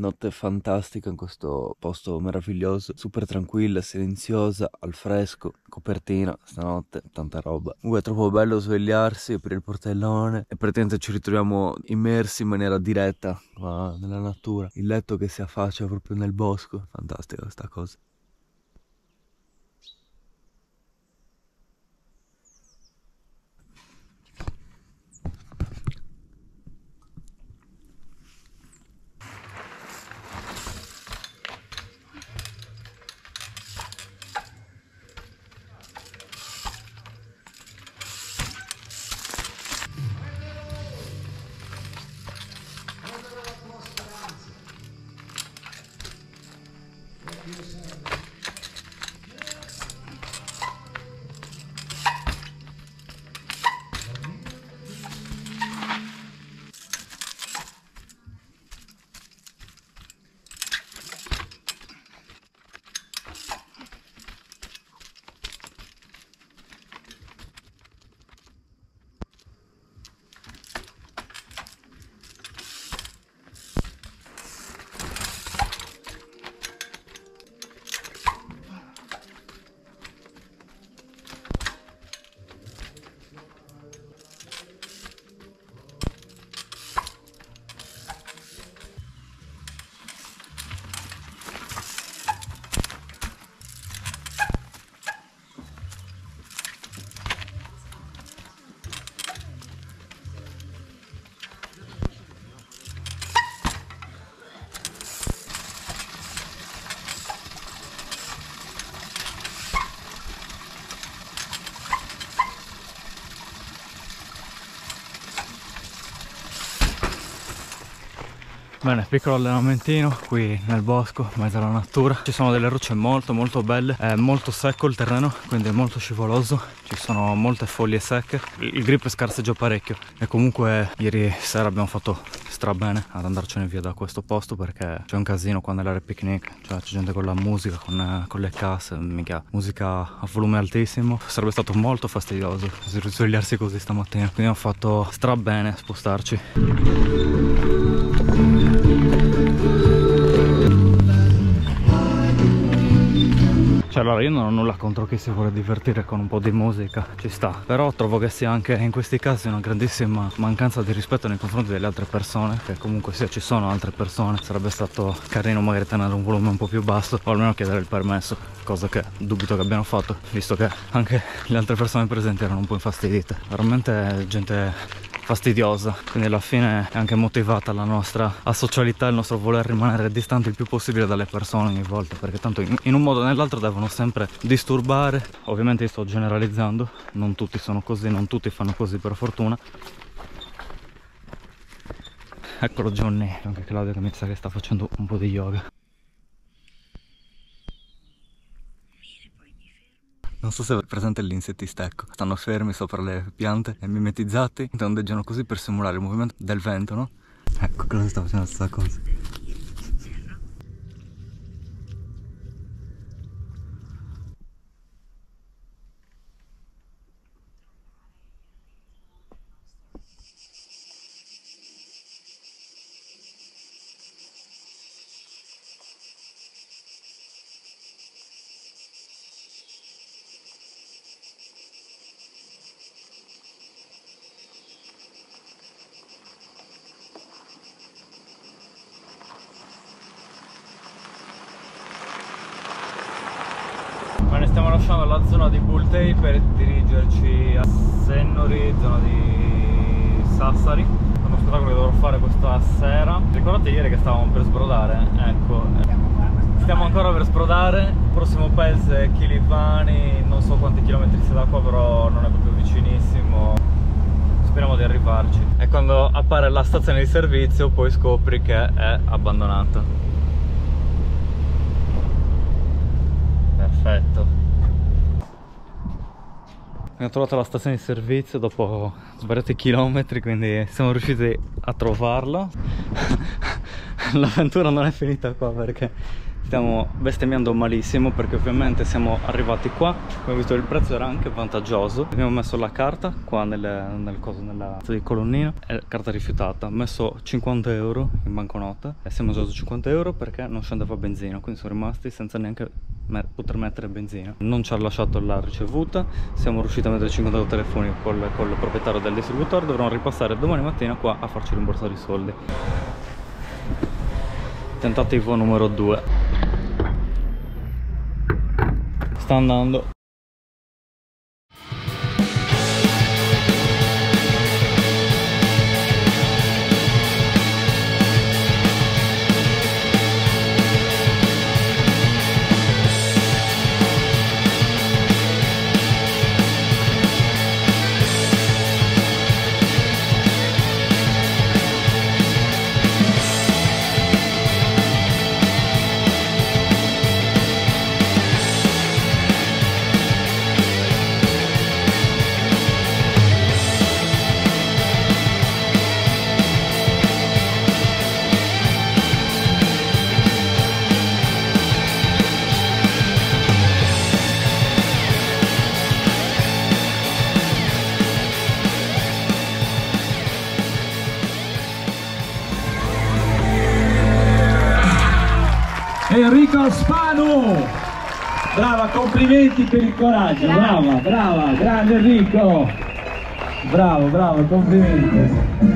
Notte fantastica in questo posto meraviglioso, super tranquilla, silenziosa, al fresco, copertina, stanotte, tanta roba. È troppo bello svegliarsi, aprire il portellone e praticamente ci ritroviamo immersi in maniera diretta qua nella natura. Il letto che si affaccia proprio nel bosco, fantastica questa cosa. Bene, piccolo allenamentino qui nel bosco, in mezzo alla natura. Ci sono delle rocce molto belle, è molto secco il terreno, quindi è molto scivoloso. Ci sono molte foglie secche, il grip scarseggia parecchio e comunque ieri sera abbiamo fatto strabene ad andarcene via da questo posto perché c'è un casino qua nell'area picnic, cioè c'è gente con la musica, con le casse, mica musica a volume altissimo. Sarebbe stato molto fastidioso risvegliarsi così stamattina, quindi ho fatto strabene a spostarci. Cioè allora io non ho nulla contro chi si vuole divertire con un po' di musica, ci sta. Però trovo che sia anche in questi casi una grandissima mancanza di rispetto nei confronti delle altre persone, che comunque sia ci sono altre persone. Sarebbe stato carino magari tenere un volume un po' più basso o almeno chiedere il permesso, cosa che dubito che abbiano fatto, visto che anche le altre persone presenti erano un po' infastidite. Veramente gente fastidiosa, quindi alla fine è anche motivata la nostra asocialità, il nostro voler rimanere distanti il più possibile dalle persone ogni volta, perché tanto in un modo o nell'altro devono sempre disturbare. Ovviamente io sto generalizzando, non tutti sono così, non tutti fanno così per fortuna. Eccolo Johnny, anche Claudio che mi sa che sta facendo un po' di yoga. Non so se è presente l'insettistecco, stanno fermi sopra le piante e mimetizzati, ondeggiano così per simulare il movimento del vento, no? Ecco, cosa sta facendo questa cosa. Ma ne stiamo lasciando la zona di Bultei per dirigerci a Sennori, zona di Sassari. È uno spettacolo che dovrò fare questa sera. Ricordate ieri che stavamo per sbrodare? Ecco, stiamo ancora per sbrodare. Il prossimo paese è Chilivani, non so quanti chilometri sia da qua, però non è proprio vicinissimo. Speriamo di arrivarci. E quando appare la stazione di servizio poi scopri che è abbandonata. Perfetto. Abbiamo trovato la stazione di servizio dopo svariati chilometri, quindi siamo riusciti a trovarla. L'avventura non è finita qua perché stiamo bestemmiando malissimo perché ovviamente siamo arrivati qua, abbiamo visto il prezzo era anche vantaggioso, abbiamo messo la carta qua nella di colonnina, è carta rifiutata, ho messo 50 euro in banconota e siamo usato 50 euro perché non scendeva benzina, quindi sono rimasti senza neanche poter mettere benzina. Non ci ha lasciato la ricevuta, siamo riusciti a mettere 50 euro telefoni col proprietario del distributore, dovremo ripassare domani mattina qua a farci rimborsare i soldi. Tentativo numero 2. Sta andando. Enrico Spanu, brava, complimenti per il coraggio, brava, grande Enrico, bravo, complimenti.